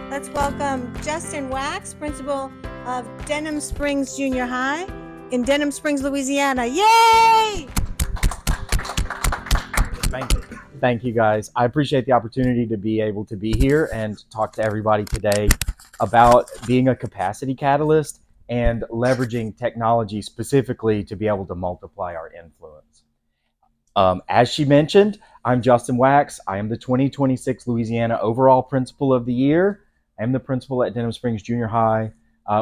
Let's welcome Justin Wax, principal of Denham Springs Junior High in Denham Springs, Louisiana. Yay! Thank you guys. I appreciate the opportunity to be able to be here and talk to everybody today about being a capacity catalyst and leveraging technology specifically to be able to multiply our influence. As she mentioned, I'm Justin Wax. I am the 2026 Louisiana Overall Principal of the Year. I am the principal at Denham Springs Junior High,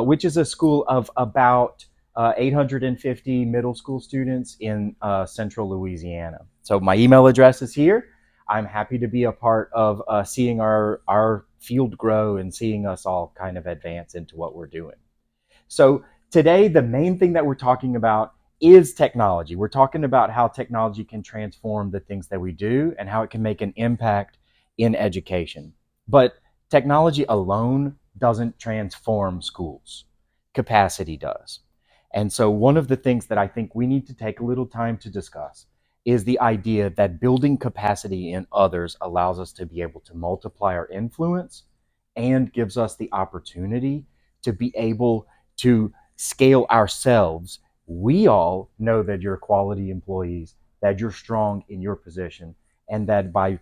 which is a school of about 850 middle school students in central Louisiana. So my email address is here. I'm happy to be a part of seeing our field grow and seeing us all kind of advance into what we're doing. So today, the main thing that we're talking about is technology. We're talking about how technology can transform the things that we do and how it can make an impact in education. But technology alone doesn't transform schools. Capacity does. And so one of the things that I think we need to take a little time to discuss is the idea that building capacity in others allows us to be able to multiply our influence and gives us the opportunity to be able to scale ourselves. We all know that you're quality employees, that you're strong in your position, and that by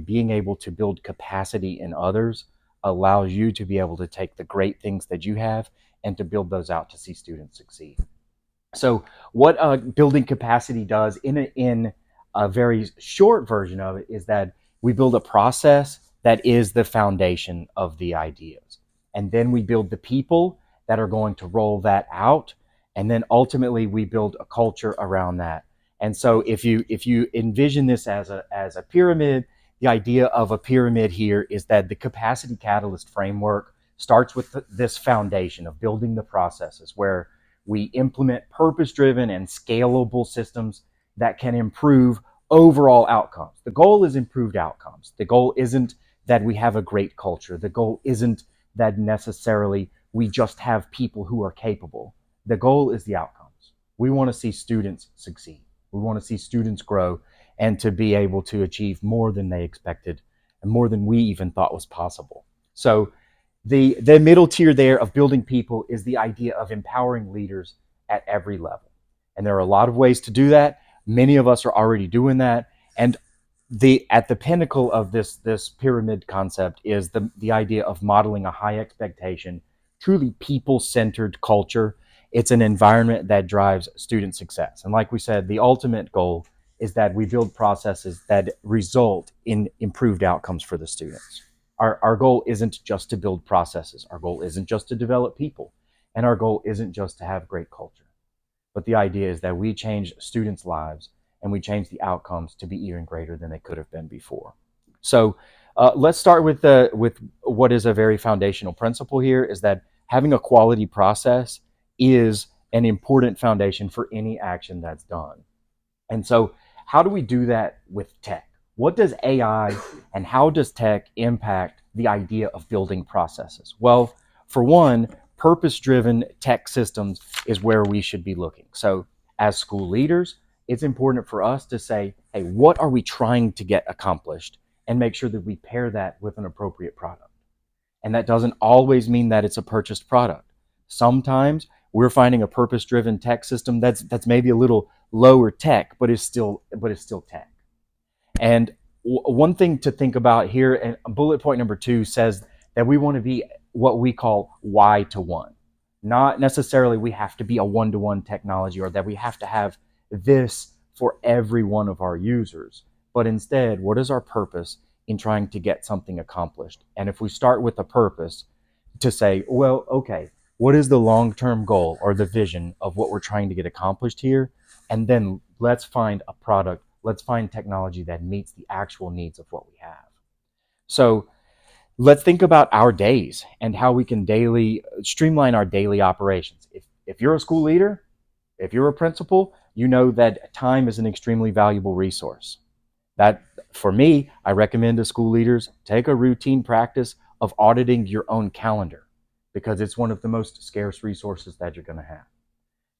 being able to build capacity in others allows you to be able to take the great things that you have and to build those out to see students succeed. So, what building capacity does in a very short version of it is that we build a process that is the foundation of the ideas. And then we build the people that are going to roll that out. And then ultimately we build a culture around that. And so if you envision this as a pyramid, the idea of a pyramid here is that the capacity catalyst framework starts with this foundation of building the processes where we implement purpose-driven and scalable systems that can improve overall outcomes. The goal is improved outcomes. The goal isn't that we have a great culture. The goal isn't that necessarily we just have people who are capable. The goal is the outcomes. We want to see students succeed. We want to see students grow and to be able to achieve more than they expected and more than we even thought was possible. So the middle tier there of building people is the idea of empowering leaders at every level. And there are a lot of ways to do that. Many of us are already doing that. And the at the pinnacle of this pyramid concept is the idea of modeling a high expectation, truly people-centered culture. It's an environment that drives student success. And like we said, the ultimate goal is that we build processes that result in improved outcomes for the students. Our goal isn't just to build processes. Our goal isn't just to develop people. And our goal isn't just to have great culture. But the idea is that we change students' lives and we change the outcomes to be even greater than they could have been before. So let's start with what is a very foundational principle here is that having a quality process is an important foundation for any action that's done. And so how do we do that with tech? What does AI and how does tech impact the idea of building processes? Well, for one, purpose-driven tech systems is where we should be looking. So as school leaders, it's important for us to say, hey, what are we trying to get accomplished? And make sure that we pair that with an appropriate product. And that doesn't always mean that it's a purchased product. Sometimes we're finding a purpose-driven tech system that's maybe a little lower tech, but is still tech. And one thing to think about here, and bullet point number 2 says that we want to be what we call Y to one. Not necessarily we have to be a one-to-one technology or that we have to have this for every one of our users, but instead, what is our purpose in trying to get something accomplished? And if we start with a purpose to say, well, okay, what is the long-term goal or the vision of what we're trying to get accomplished here? And then let's find a product, let's find technology that meets the actual needs of what we have. So let's think about our days and how we can daily streamline our daily operations. If you're a school leader, if you're a principal, you know that time is an extremely valuable resource. That, for me, I recommend to school leaders take a routine practice of auditing your own calendar because it's one of the most scarce resources that you're going to have.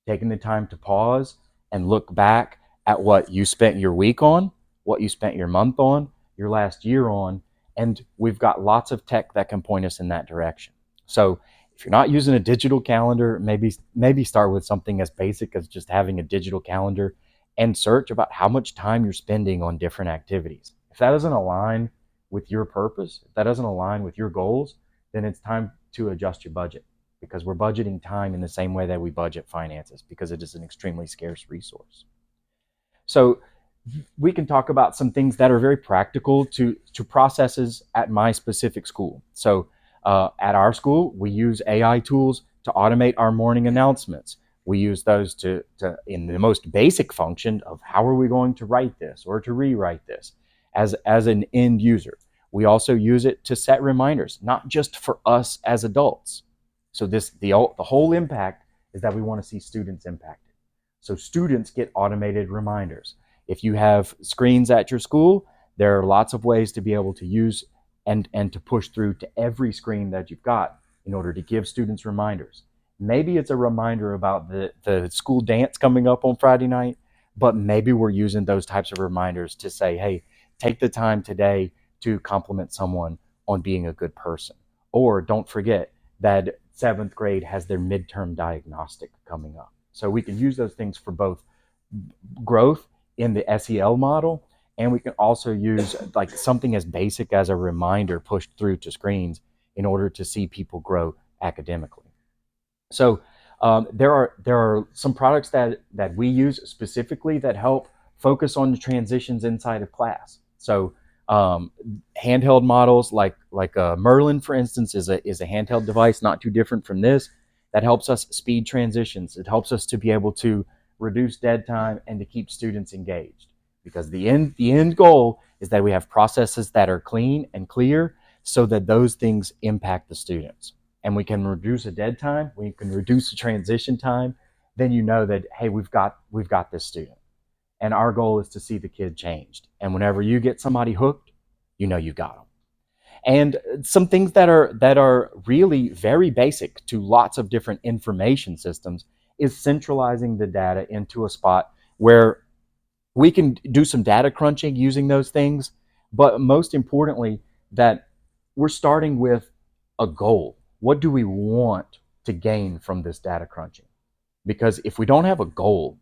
Taking the time to pause and look back at what you spent your week on, what you spent your month on, your last year on, And we've got lots of tech that can point us in that direction. So if you're not using a digital calendar, maybe start with something as basic as just having a digital calendar and search about how much time you're spending on different activities. If that doesn't align with your purpose, if that doesn't align with your goals, then it's time to adjust your budget, because we're budgeting time in the same way that we budget finances, because it is an extremely scarce resource. So we can talk about some things that are very practical to processes at my specific school. So at our school, we use AI tools to automate our morning announcements. We use those to in the most basic function of how are we going to write this or to rewrite this as an end user. We also use it to set reminders, not just for us as adults. So the whole impact is that we want to see students impacted. So students get automated reminders. If you have screens at your school, there are lots of ways to be able to use and to push through to every screen that you've got in order to give students reminders. Maybe it's a reminder about the school dance coming up on Friday night, but maybe we're using those types of reminders to say, hey, take the time today to compliment someone on being a good person. Or don't forget that seventh grade has their midterm diagnostic coming up. So we can use those things for both growth in the SEL model, and we can also use like something as basic as a reminder pushed through to screens in order to see people grow academically. So there are some products that we use specifically that help focus on the transitions inside of class. So handheld models like Merlin, for instance, is a handheld device, not too different from this, that helps us speed transitions. It helps us to be able to reduce dead time and to keep students engaged, because the end goal is that we have processes that are clean and clear so that those things impact the students, and we can reduce a dead time, we can reduce the transition time. Then you know that, hey, we've got this student, and our goal is to see the kid changed. And whenever you get somebody hooked, you know you got them. And some things that are really very basic to lots of different information systems is centralizing the data into a spot where we can do some data crunching using those things, but most importantly, that we're starting with a goal. What do we want to gain from this data crunching? Because if we don't have a goal,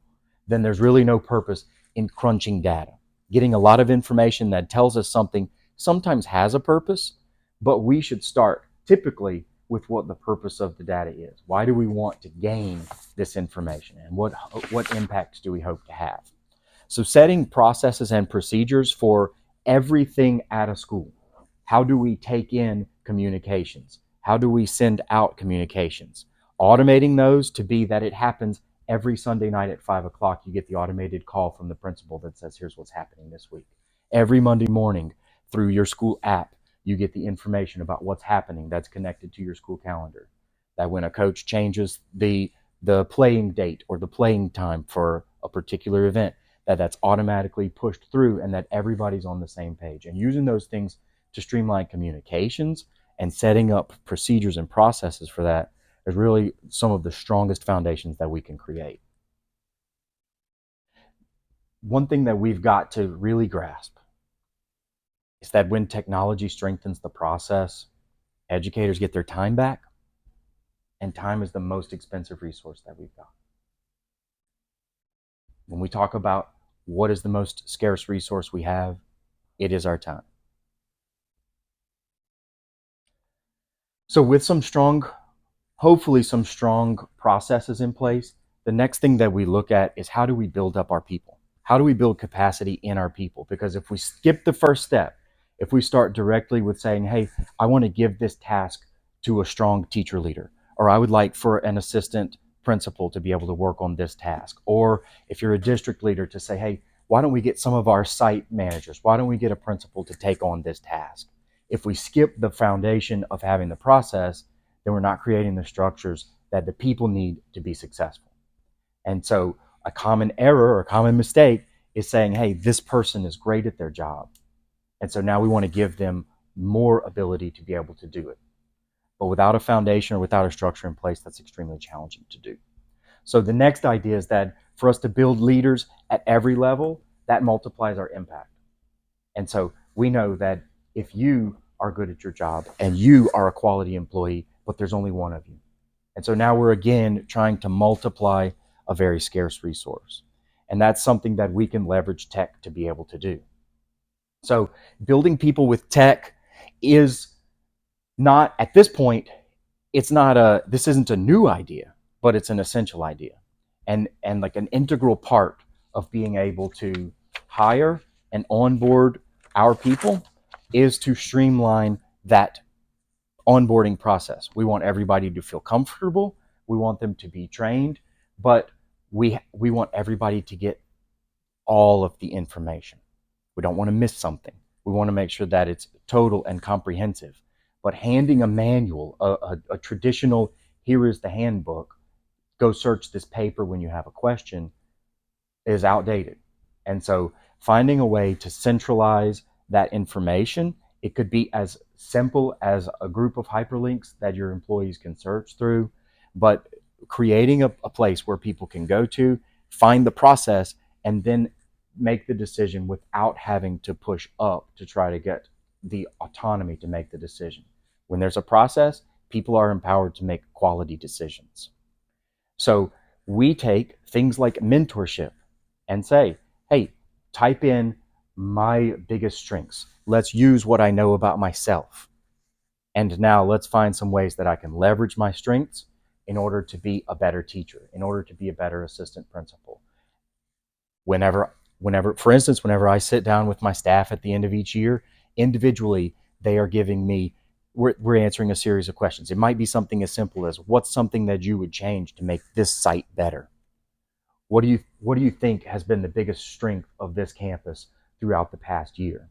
then there's really no purpose in crunching data. Getting a lot of information that tells us something sometimes has a purpose, but we should start typically with what the purpose of the data is. Why do we want to gain this information, and what impacts do we hope to have? So setting processes and procedures for everything at a school. How do we take in communications? How do we send out communications? Automating those to be that it happens every Sunday night at 5 o'clock. You get the automated call from the principal that says, here's what's happening this week. Every Monday morning through your school app, you get the information about what's happening that's connected to your school calendar. That when a coach changes the playing date or the playing time for a particular event, that's automatically pushed through, and that everybody's on the same page. And using those things to streamline communications and setting up procedures and processes for that is really some of the strongest foundations that we can create. One thing that we've got to really grasp is that when technology strengthens the process, educators get their time back, and time is the most expensive resource that we've got. When we talk about what is the most scarce resource we have, it is our time. So with hopefully some strong processes in place, the next thing that we look at is how do we build up our people? How do we build capacity in our people? Because if we skip the first step, if we start directly with saying, hey, I want to give this task to a strong teacher leader, or I would like for an assistant principal to be able to work on this task, or if you're a district leader to say, hey, why don't we get some of our site managers? Why don't we get a principal to take on this task? If we skip the foundation of having the process, then we're not creating the structures that the people need to be successful. And so a common error or a common mistake is saying, hey, this person is great at their job, and so now we want to give them more ability to be able to do it. But without a foundation or without a structure in place, that's extremely challenging to do. So the next idea is that for us to build leaders at every level, that multiplies our impact. And so we know that if you are good at your job and you are a quality employee, but there's only one of you. And so now we're again trying to multiply a very scarce resource. And that's something that we can leverage tech to be able to do. So building people with tech is not, at this point, this isn't a new idea, but it's an essential idea. And like an integral part of being able to hire and onboard our people is to streamline that onboarding process. We want everybody to feel comfortable. We want them to be trained, but we want everybody to get all of the information. We don't want to miss something. We want to make sure that it's total and comprehensive. But handing a manual, a traditional, here is the handbook, go search this paper when you have a question, is outdated. And so finding a way to centralize that information, it could be as simple as a group of hyperlinks that your employees can search through, but creating a place where people can go to, find the process, and then make the decision without having to push up to try to get the autonomy to make the decision. When there's a process, people are empowered to make quality decisions. So we take things like mentorship and say, hey, type in my biggest strengths. Let's use what I know about myself. And now let's find some ways that I can leverage my strengths in order to be a better teacher, in order to be a better assistant principal. Whenever, for instance, whenever I sit down with my staff at the end of each year, individually, they are giving me, we're answering a series of questions. It might be something as simple as, what's something that you would change to make this site better? What do you think has been the biggest strength of this campus throughout the past year?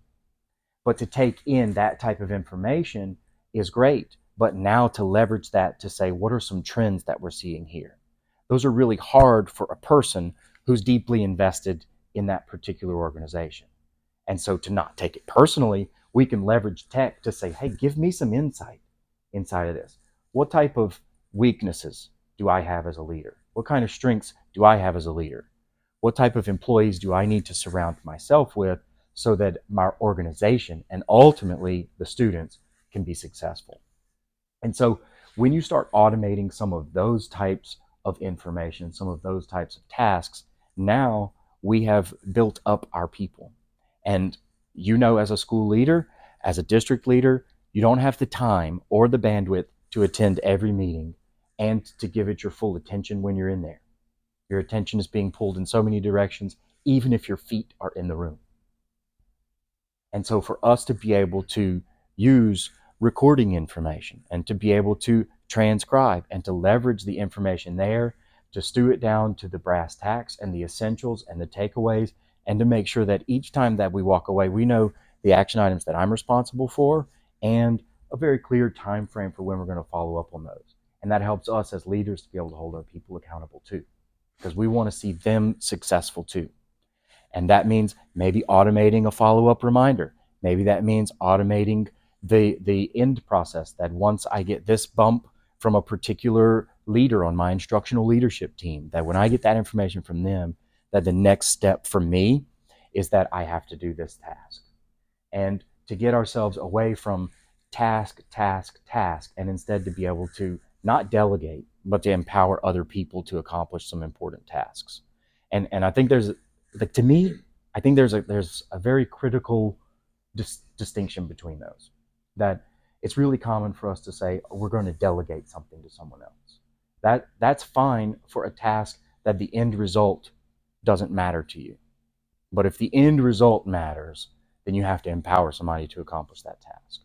But to take in that type of information is great, but now to leverage that to say, what are some trends that we're seeing here? Those are really hard for a person who's deeply invested in that particular organization. And so to not take it personally, we can leverage tech to say, hey, give me some insight inside of this. What type of weaknesses do I have as a leader? What kind of strengths do I have as a leader? What type of employees do I need to surround myself with so that my organization and ultimately the students can be successful? And so when you start automating some of those types of information, some of those types of tasks, now we have built up our people. And as a school leader, as a district leader, you don't have the time or the bandwidth to attend every meeting and to give it your full attention when you're in there. Your attention is being pulled in so many directions, even if your feet are in the room. And so for us to be able to use recording information and to be able to transcribe and to leverage the information there, to stew it down to the brass tacks and the essentials and the takeaways, and to make sure that each time that we walk away, we know the action items that I'm responsible for and a very clear time frame for when we're going to follow up on those. And that helps us as leaders to be able to hold our people accountable too, because we want to see them successful too. And that means maybe automating a follow-up reminder. Maybe that means automating the end process, that once I get this bump from a particular leader on my instructional leadership team, that when I get that information from them, that the next step for me is that I have to do this task. And to get ourselves away from task, and instead to be able to not delegate, but to empower other people to accomplish some important tasks. And I think to me, I think there's a very critical distinction between those. That it's really common for us to say, we're going to delegate something to someone else. That's fine for a task that the end result doesn't matter to you. But if the end result matters, then you have to empower somebody to accomplish that task.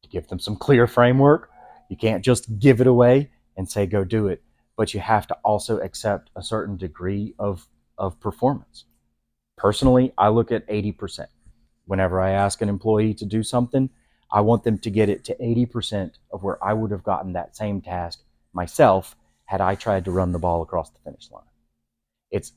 To give them some clear framework, you can't just give it away and say, go do it. But you have to also accept a certain degree of performance. Personally, I look at 80%. Whenever I ask an employee to do something, I want them to get it to 80% of where I would have gotten that same task myself had I tried to run the ball across the finish line. It's,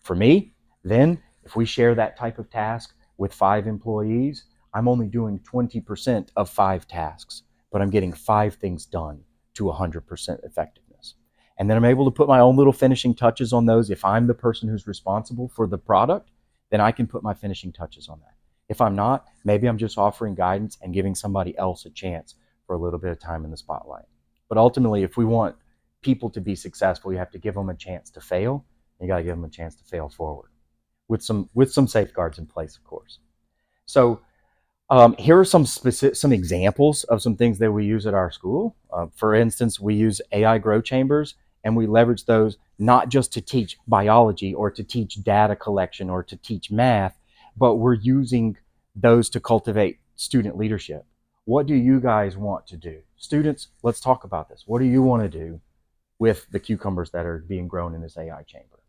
for me, then if we share that type of task with 5 employees, I'm only doing 20% of 5 tasks, but I'm getting 5 things done to 100% effectiveness. And then I'm able to put my own little finishing touches on those if I'm the person who's responsible for the product, then I can put my finishing touches on that. If I'm not, maybe I'm just offering guidance and giving somebody else a chance for a little bit of time in the spotlight. But ultimately, if we want people to be successful, you have to give them a chance to fail. And you got to give them a chance to fail forward with some safeguards in place, of course. So here are some examples of some things that we use at our school. For instance, we use AI grow chambers, and we leverage those not just to teach biology or to teach data collection or to teach math, but we're using those to cultivate student leadership. What do you guys want to do? Students, let's talk about this. What do you want to do with the cucumbers that are being grown in this AI chamber?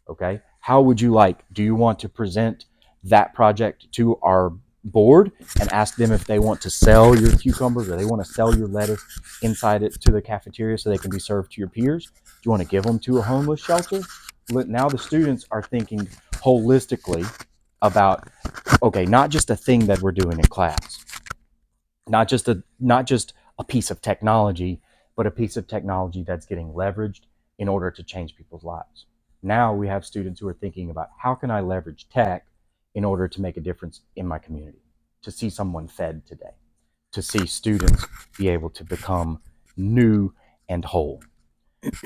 Okay. How would you like? Do you want to present that project to our board and ask them if they want to sell your cucumbers or they want to sell your lettuce inside it to the cafeteria so they can be served to your peers? Do you want to give them to a homeless shelter? Now the students are thinking holistically about, okay, not just a thing that we're doing in class, not just a piece of technology, but a piece of technology that's getting leveraged in order to change people's lives. Now we have students who are thinking about, how can I leverage tech in order to make a difference in my community, to see someone fed today, to see students be able to become new and whole.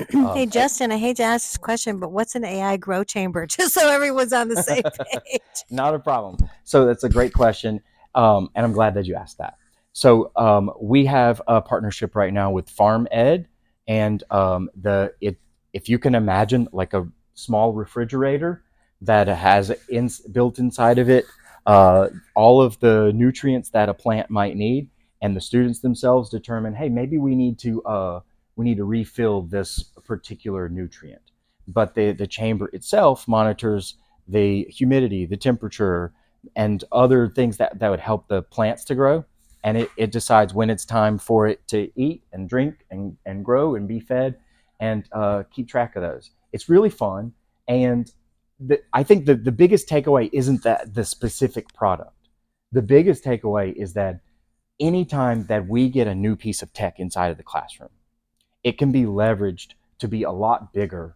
Hey, Justin, I hate to ask this question, but what's an AI grow chamber? Just so everyone's on the same page. Not a problem. So that's a great question, and I'm glad that you asked that. So we have a partnership right now with Farm Ed, and if you can imagine like a small refrigerator that has built inside of it all of the nutrients that a plant might need, and the students themselves determine, hey, maybe we need to refill this particular nutrient. But the chamber itself monitors the humidity, the temperature, and other things that would help the plants to grow. And it decides when it's time for it to eat and drink and grow and be fed, and keep track of those. It's really fun. And I think the biggest takeaway isn't that the specific product. The biggest takeaway is that anytime that we get a new piece of tech inside of the classroom, it can be leveraged to be a lot bigger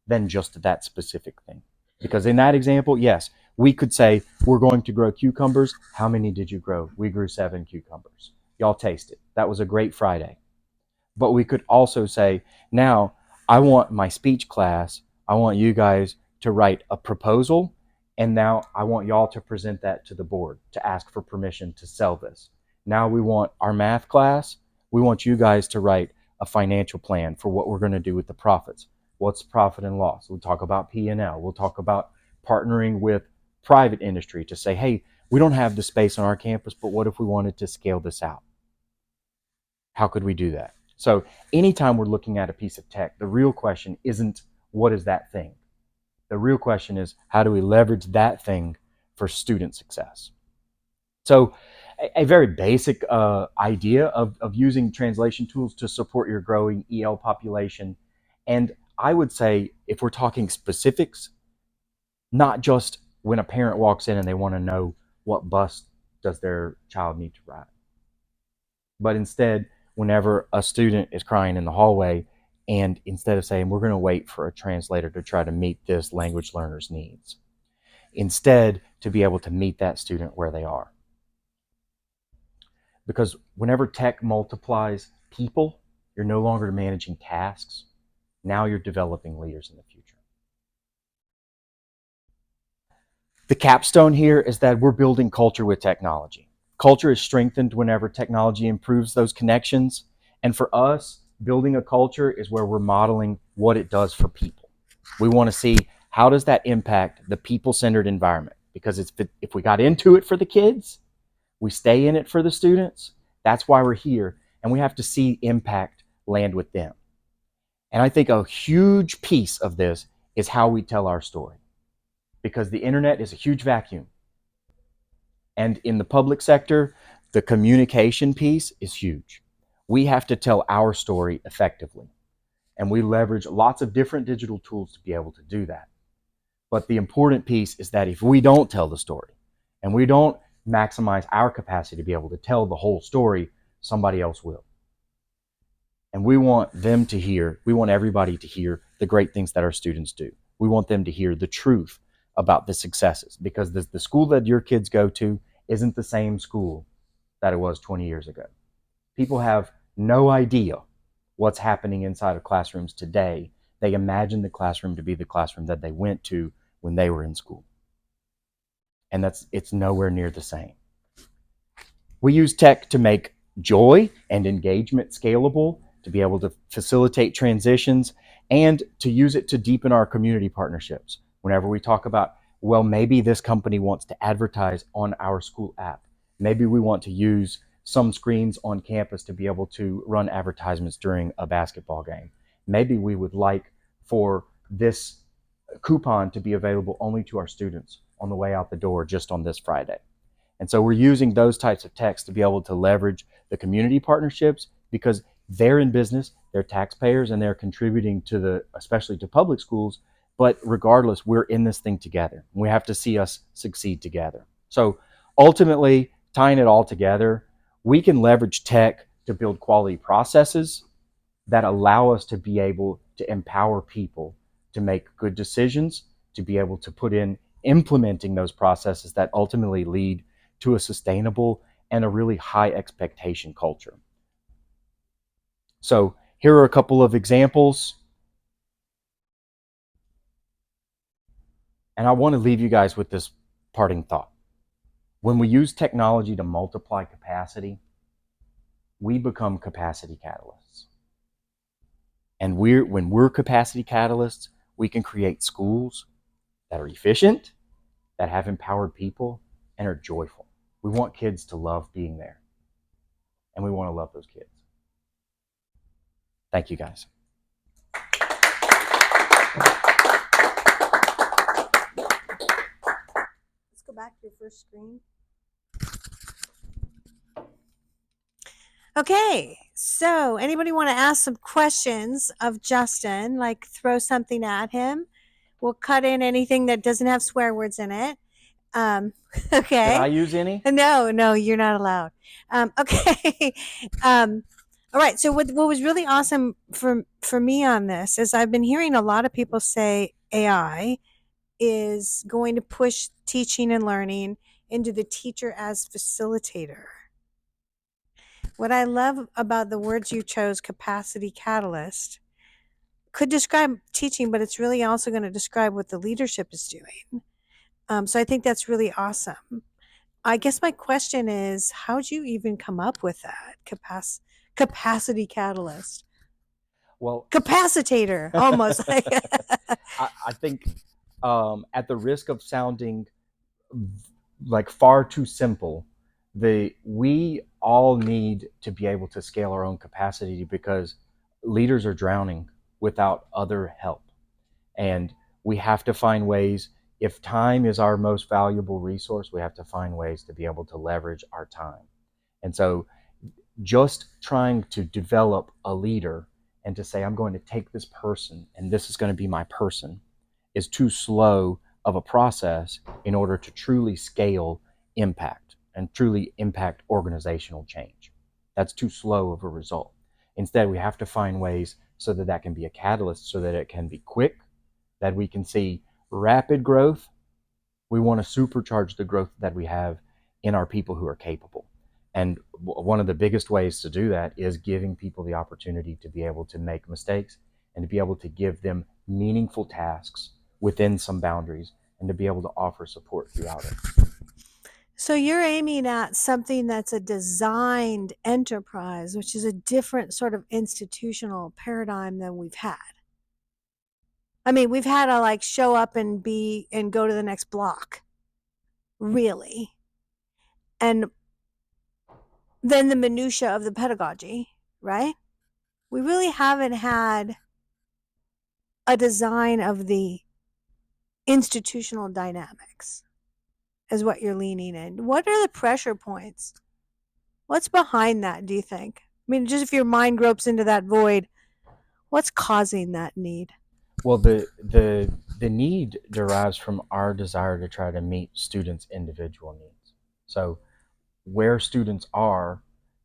than just that specific thing. Because in that example, yes, we could say, we're going to grow cucumbers. How many did you grow? We grew 7 cucumbers. Y'all taste it. That was a great Friday. But we could also say, now I want my speech class, I want you guys to write a proposal, and now I want y'all to present that to the board to ask for permission to sell this. Now we want our math class, we want you guys to write a financial plan for what we're going to do with the profits. What's profit and loss? We'll talk about P&L. We'll talk about partnering with private industry to say, hey, we don't have the space on our campus, but what if we wanted to scale this out? How could we do that? So anytime we're looking at a piece of tech, the real question isn't what is that thing? The real question is, how do we leverage that thing for student success? So a very basic idea of using translation tools to support your growing EL population. And I would say, if we're talking specifics, not just when a parent walks in and they want to know what bus does their child need to ride, but instead, whenever a student is crying in the hallway, and instead of saying, we're going to wait for a translator to try to meet this language learner's needs, instead to be able to meet that student where they are. Because whenever tech multiplies people, you're no longer managing tasks. Now you're developing leaders in the future. The capstone here is that we're building culture with technology. Culture is strengthened whenever technology improves those connections. And for us, building a culture is where we're modeling what it does for people. We want to see, how does that impact the people-centered environment? Because if we got into it for the kids, we stay in it for the students. That's why we're here. And we have to see impact land with them. And I think a huge piece of this is how we tell our story. Because the internet is a huge vacuum. And in the public sector, the communication piece is huge. We have to tell our story effectively. And we leverage lots of different digital tools to be able to do that. But the important piece is that if we don't tell the story, and we don't maximize our capacity to be able to tell the whole story, somebody else will. And we want everybody to hear the great things that our students do. We want them to hear the truth about the successes, because the school that your kids go to isn't the same school that it was 20 years ago. People have no idea what's happening inside of classrooms today. They imagine the classroom to be the classroom that they went to when they were in school. And it's nowhere near the same. We use tech to make joy and engagement scalable, to be able to facilitate transitions, and to use it to deepen our community partnerships. Whenever we talk about, well, maybe this company wants to advertise on our school app. Maybe we want to use some screens on campus to be able to run advertisements during a basketball game. Maybe we would like for this coupon to be available only to our students on the way out the door just on this Friday. And so we're using those types of techs to be able to leverage the community partnerships, because they're in business, they're taxpayers, and they're contributing to especially to public schools. But regardless, we're in this thing together. We have to see us succeed together. So ultimately, tying it all together, we can leverage tech to build quality processes that allow us to be able to empower people to make good decisions, to be able to put in implementing those processes that ultimately lead to a sustainable and a really high expectation culture. So here are a couple of examples. And I want to leave you guys with this parting thought. When we use technology to multiply capacity, we become capacity catalysts. And when we're capacity catalysts, we can create schools that are efficient, that have empowered people, and are joyful. We want kids to love being there. And we want to love those kids. Thank you, guys. Let's go back to your first screen. Okay, so anybody want to ask some questions of Justin, like throw something at him? We'll cut in anything that doesn't have swear words in it. Okay. Did I use any? No, you're not allowed. Okay. All right. So what was really awesome for me on this is I've been hearing a lot of people say AI is going to push teaching and learning into the teacher as facilitator. What I love about the words you chose, capacity catalyst, could describe teaching, but it's really also going to describe what the leadership is doing. So I think that's really awesome. I guess my question is, how'd you even come up with that capacity catalyst? Well, Capacitator, almost like. I think at the risk of sounding like far too simple, we all need to be able to scale our own capacity, because leaders are drowning without other help. And we have to find ways. If time is our most valuable resource, we have to find ways to be able to leverage our time. And so just trying to develop a leader and to say, I'm going to take this person and this is going to be my person, is too slow of a process in order to truly scale impact and truly impact organizational change. That's too slow of a result. Instead, we have to find ways so that that can be a catalyst, so that it can be quick, that we can see rapid growth. We want to supercharge the growth that we have in our people who are capable. And one of the biggest ways to do that is giving people the opportunity to be able to make mistakes and to be able to give them meaningful tasks within some boundaries and to be able to offer support throughout it. So you're aiming at something that's a designed enterprise, which is a different sort of institutional paradigm than we've had. I mean, we've had to like show up and go to the next block, really. And then the minutia of the pedagogy, right? We really haven't had a design of the institutional dynamics is what you're leaning in. What are the pressure points? What's behind that, do you think? I mean, just if your mind gropes into that void, what's causing that need? Well, the need derives from our desire to try to meet students' individual needs. So where students are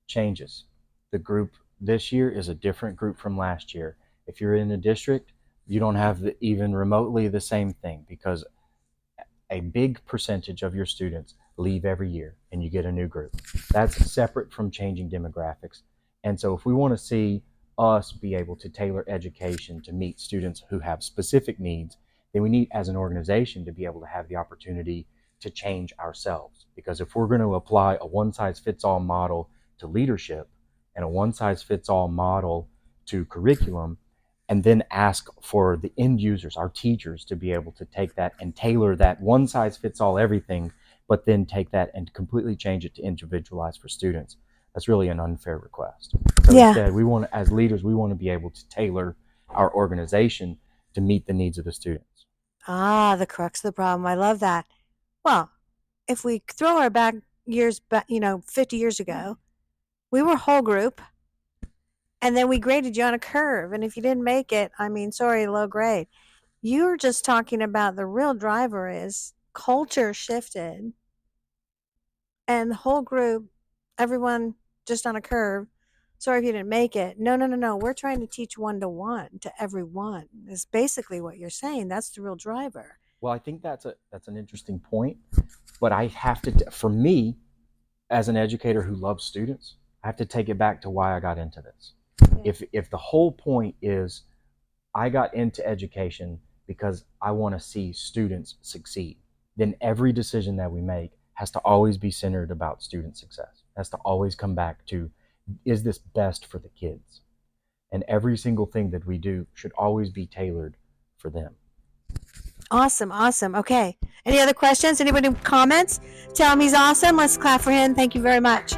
changes. The group this year is a different group from last year. If you're in a district, you don't have even remotely the same thing, because a big percentage of your students leave every year and you get a new group. That's separate from changing demographics. And so, if we want to see us be able to tailor education to meet students who have specific needs, then we need, as an organization, to be able to have the opportunity to change ourselves. Because if we're going to apply a one size fits all model to leadership and a one size fits all model to curriculum, and then ask for the end users, our teachers, to be able to take that and tailor that one size fits all everything, but then take that and completely change it to individualize for students. That's really an unfair request. So Yeah. instead, we want to, as leaders, we want to be able to tailor our organization to meet the needs of the students. Ah, the crux of the problem. I love that. Well, if we throw our back years back, 50 years ago, we were whole group and then we graded you on a curve. And if you didn't make it, I mean, sorry, low grade. You're just talking about the real driver is culture shifted and the whole group, everyone just on a curve. Sorry if you didn't make it. No, no, no, no. We're trying to teach one to one to everyone. Is basically what you're saying. That's the real driver. Well, I think that's an interesting point, but I have to, for me, as an educator who loves students, I have to take it back to why I got into this. Yeah. If the whole point is I got into education because I want to see students succeed, then every decision that we make has to always be centered about student success. It has to always come back to, is this best for the kids? And every single thing that we do should always be tailored for them. Awesome, awesome. Okay. Any other questions? Anybody comments? Tell him he's awesome. Let's clap for him. Thank you very much.